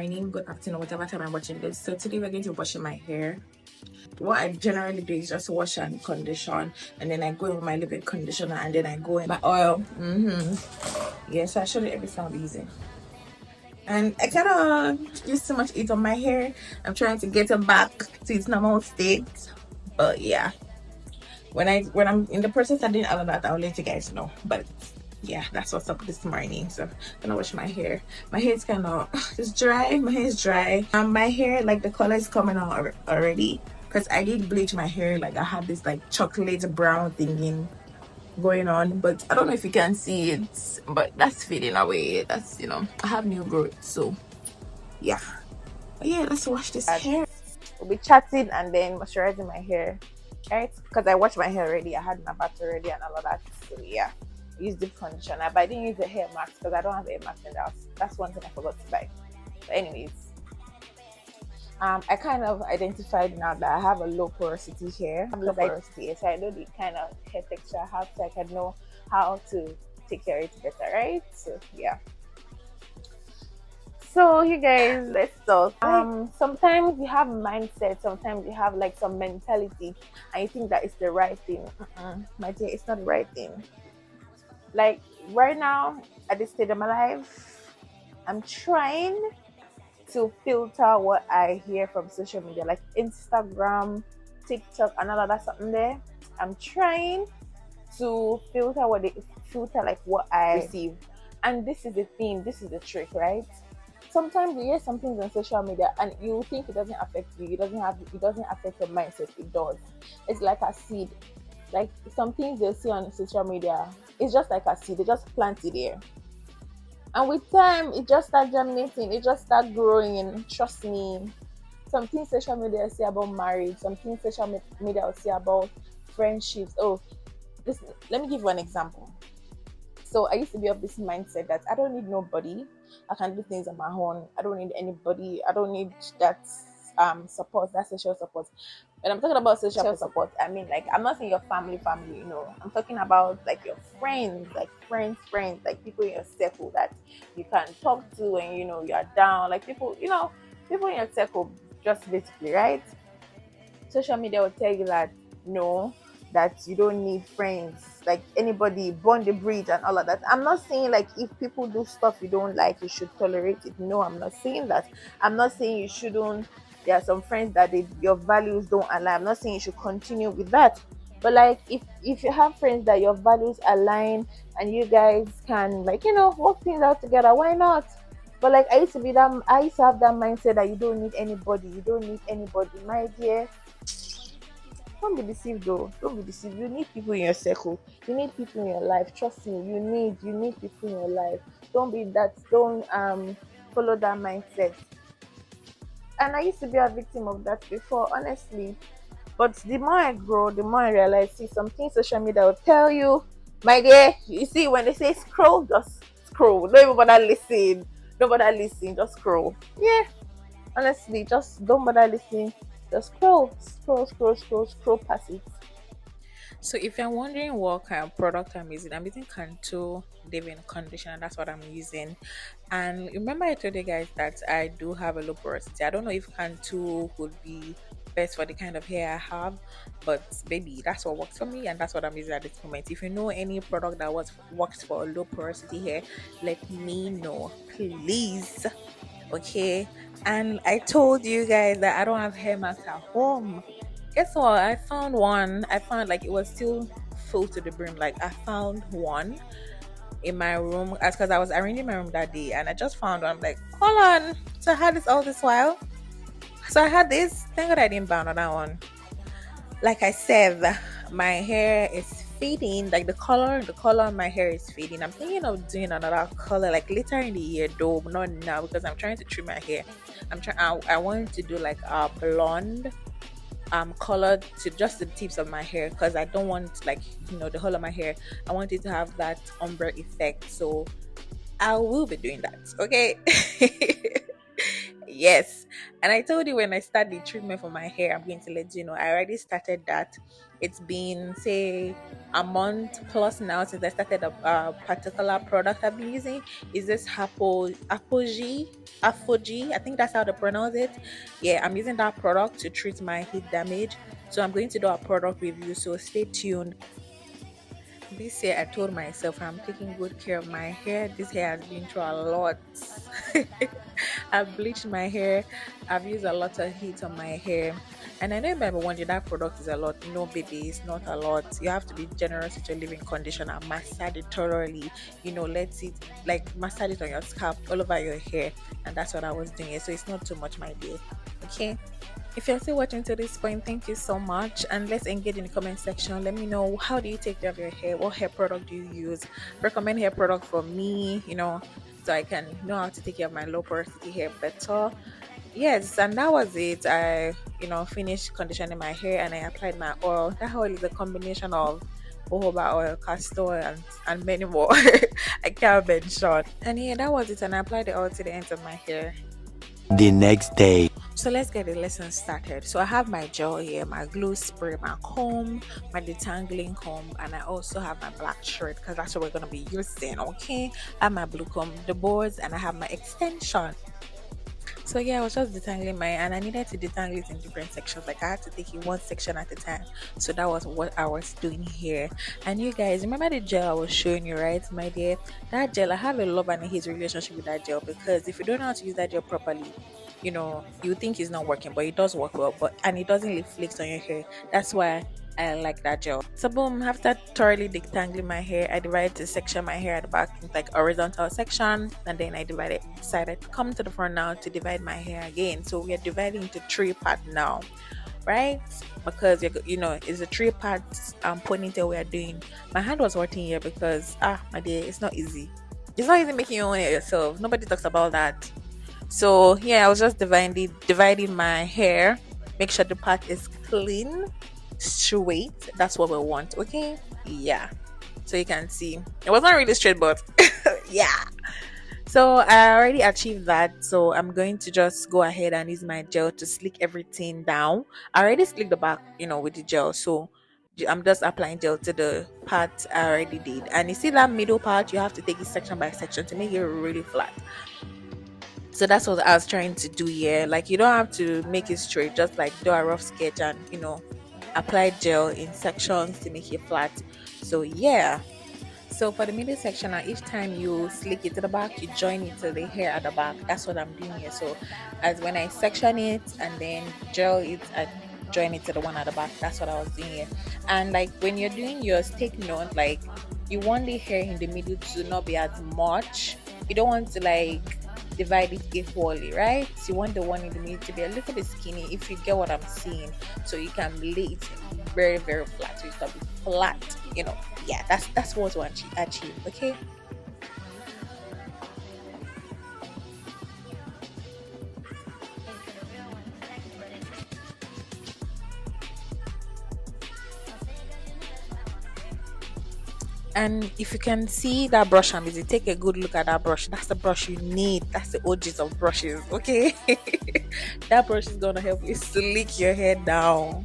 morning, good afternoon, whatever time I'm watching this. So today we're going to be washing my hair. What I generally do is just wash and condition, and then I go in with my leave-in conditioner, and then I go in my oil. Yes, I showed you everything I'll be using. And I kind of use too much heat on my hair. I'm trying to get it back to its normal state. But yeah, when I'm in the process of doing all of that, I'll let you guys know. But yeah, that's what's up this morning. So I'm gonna wash my hair. My hair is kind of it's dry. My hair is dry. My hair, like, the color is coming out already because I did bleach my hair. Like, I had this like chocolate brown thingy going on, but I don't know if you can see it, but that's fading away. That's, I have new growth. So yeah, but yeah, let's wash this hair. We'll be chatting and then moisturizing my hair, right? Because I washed my hair already. I had my bath already and all of that. So yeah, use deep conditioner, but I didn't use the hair mask because I don't have a hair mask in the house. That's one thing I forgot to buy. But anyways, I kind of identified now that I have a low porosity hair. Low porosity, so I know the kind of hair texture I have, so I can know how to take care of it better, right? So yeah. So you guys, let's talk. Sometimes you have mindset, sometimes you have like some mentality, and you think that it's the right thing. My dear, it's not the right thing. Like right now, at this stage of my life, I'm trying to filter what I hear from social media, like Instagram, TikTok, and all of that something there. I'm trying to filter like what I receive. And this is the thing, this is the trick, right? Sometimes you hear some things on social media and you think it doesn't affect you, it doesn't affect your mindset. It does. It's like a seed. Like some things they see on social media, it's just like a seed, they just plant it there. And with time, it just starts germinating, it just starts growing. And trust me, some things social media say about marriage, some things social media will say about friendships. Let me give you an example. So I used to be of this mindset that I don't need nobody. I can do things on my own. I don't need anybody. I don't need that support, that social support. When I'm talking about social support, I mean, like, I'm not saying your family, I'm talking about like your friends, like friends, like people in your circle that you can talk to when you're down, like people in your circle, just basically, right? Social media will tell you that no, that you don't need friends, like anybody, burn the bridge and all of that. I'm not saying like if people do stuff you don't like, you should tolerate it. No, I'm not saying that. I'm not saying you shouldn't. There are some friends that your values don't align. I'm not saying you should continue with that. But like if you have friends that your values align and you guys can, like, work things out together, why not? But like I used to have that mindset that you don't need anybody, my dear. Don't be deceived though. Don't be deceived. You need people in your circle. You need people in your life. Trust me, you need people in your life. Don't follow that mindset. And I used to be a victim of that before, honestly. But the more I grow, the more I realize, see, something social media will tell you, my dear, you see, when they say scroll, just scroll. Don't even bother listen. Just scroll. Yeah. Honestly, just don't bother listening. Just scroll past it. So if you're wondering what kind of product I'm using Cantu leave-in conditioner. That's what I'm using. And remember I told you guys that I do have a low porosity. I don't know if Cantu would be best for the kind of hair I have, but baby, that's what works for me and that's what I'm using at this moment. If you know any product that works for low porosity hair, let me know, please. Okay. And I told you guys that I don't have hair mask at home. Guess what? I found one. I found, like, it was still full to the brim. Like, I found one in my room as because I was arranging my room that day and I just found one. I'm like, hold on. So I had this all this while. So I had this. Thank God I didn't buy another one. Like I said, my hair is fading. Like the color on my hair is fading. I'm thinking of doing another color like later in the year though, but not now because I'm trying to trim my hair. I want to do like a blonde colored to just the tips of my hair because I don't want, like, the whole of my hair. I want it to have that ombre effect. So I will be doing that. Okay. Yes. And I told you when I start the treatment for my hair, I'm going to let you know. I already started that. It's been, say, a month plus now since I started a particular product I've been using. Is this Apogee? I think that's how to pronounce it. Yeah, I'm using that product to treat my heat damage. So I'm going to do a product review. So stay tuned. This year, I told myself I'm taking good care of my hair. This hair has been through a lot. I've bleached my hair. I've used a lot of heat on my hair. And I know you might be wondering that product is a lot. No, baby, it's not a lot. You have to be generous with your living conditioner. Massage it thoroughly. Let it like massage it on your scalp, all over your hair. And that's what I was doing. So it's not too much, my dear. Okay. If you're still watching to this point, thank you so much. And let's engage in the comment section. Let me know, how do you take care of your hair? What hair product do you use? Recommend hair product for me, so I can know how to take care of my low porosity hair better. Yes, and that was it. I, finished conditioning my hair and I applied my oil. That oil is a combination of jojoba oil, castor oil, and many more. I can't mention. And yeah, that was it. And I applied the oil to the ends of my hair. The next day. So let's get the lesson started. So I have my gel here, my glue spray, my comb, my detangling comb, and I also have my black shirt because that's what we're gonna be using. Okay, I have my blue comb, the boards, and I have my extension. So yeah, I was just detangling my, and I needed to detangle it in different sections. Like I had to take it one section at a time. So that was what I was doing here. And you guys, remember the gel I was showing you, right, my dear? That gel, I have a love and a hate relationship with that gel because if you don't know how to use that gel properly, you think it's not working, but it does work well. And it doesn't leave flakes on your hair. That's why I like that gel. So boom, after thoroughly detangling my hair, I divided to section my hair at the back into like horizontal section, and then I decided to come to the front now to divide my hair again. So we are dividing into three parts now, right? Because it's a three parts ponytail we are doing. My hand was hurting here because my dear, it's not easy. It's not easy making your own hair yourself. Nobody talks about that. So yeah, I was just dividing my hair. Make sure the part is clean, straight. That's what we want. Okay. Yeah. So you can see it was not really straight, but yeah. So I already achieved that. So I'm going to just go ahead and use my gel to slick everything down. I already slicked the back, with the gel. So I'm just applying gel to the part I already did. And you see that middle part, you have to take it section by section to make it really flat. So that's what I was trying to do here. Like you don't have to make it straight, just like do a rough sketch and apply gel in sections to make it flat. So yeah. So for the middle section, now each time you slick it to the back, you join it to the hair at the back. That's what I'm doing here. So as when I section it and then gel it and join it to the one at the back, that's what I was doing here. And like when you're doing yours, take note, like you want the hair in the middle to not be as much. You don't want to like divide it equally, right? So you want the one in the middle to be a little bit skinny, if you get what I'm saying. So you can lay it very, very flat. So it can be flat, Yeah, that's what we want to achieve, okay? And if you can see that brush I'm using, take a good look at that brush. That's the brush you need. That's the OGs of brushes, okay? That brush is gonna help you slick your hair down.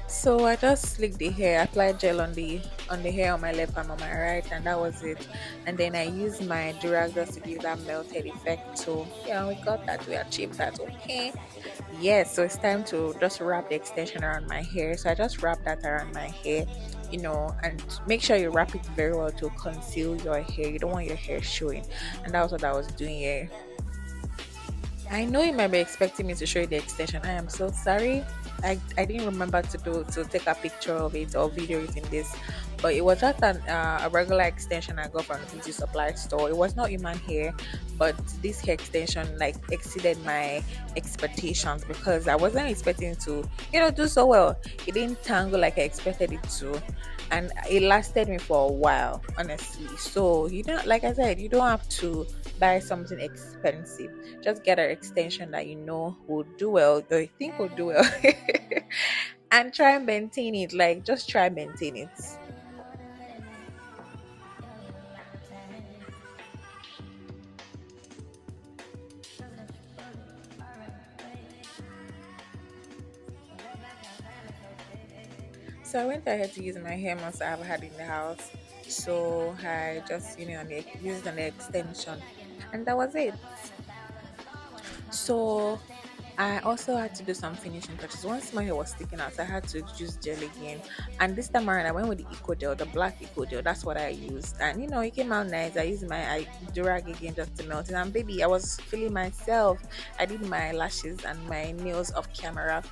So I just slicked the hair, applied gel on the hair on my left and on my right, and that was it. And then I used my Duragos to give that melted effect. So yeah, we got that. We achieved that. Okay. Yes. So it's time to just wrap the extension around my hair. So I just wrap that around my hair, and make sure you wrap it very well to conceal your hair. You don't want your hair showing, and that was what I was doing here. I know you might be expecting me to show you the extension. I am so sorry. I didn't remember to take a picture of it or video it in this, but it was just a regular extension I got from the beauty supply store. It was not human hair, but this hair extension like exceeded my expectations because I wasn't expecting to do so well. It didn't tangle like I expected it to, and it lasted me for a while, honestly. So like I said, you don't have to buy something expensive. Just get an extension that you know will do well, or you think will do well, and try and maintain it. Like, just try maintain it. So I went ahead to use my hair mask I've had in the house. So I just, used an extension, and that was it. So I also had to do some finishing touches. Once my hair was sticking out, I had to use gel again. And this time around, I went with the Eco Gel, the black Eco Gel. That's what I used. And it came out nice. I used my durag again just to melt it. And baby, I was feeling myself. I did my lashes and my nails off camera.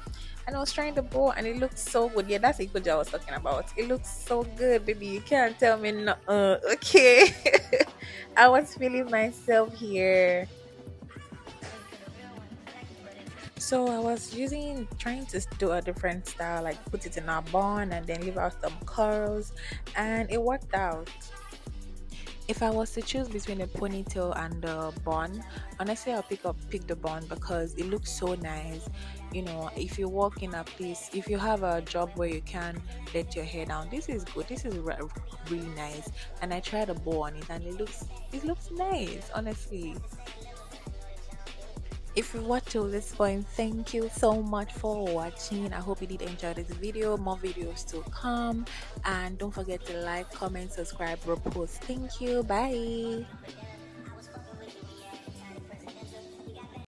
And I was trying the bow, and it looked so good. Yeah, that's Eco Gel I was talking about. It looks so good, baby. You can't tell me no. Okay. I was feeling myself here. So I was trying to do a different style, like put it in a bun and then leave out some curls, and it worked out. If I was to choose between a ponytail and the bun, honestly, I'll pick the bun because it looks so nice. If you work in a place, if you have a job where you can let your hair down, this is good. This is really nice. And I tried a bow on it, and it looks nice, honestly. If you watched till this point, thank you so much for watching. I hope you did enjoy this video. More videos to come, and don't forget to like, comment, subscribe, repost. Thank you. Bye.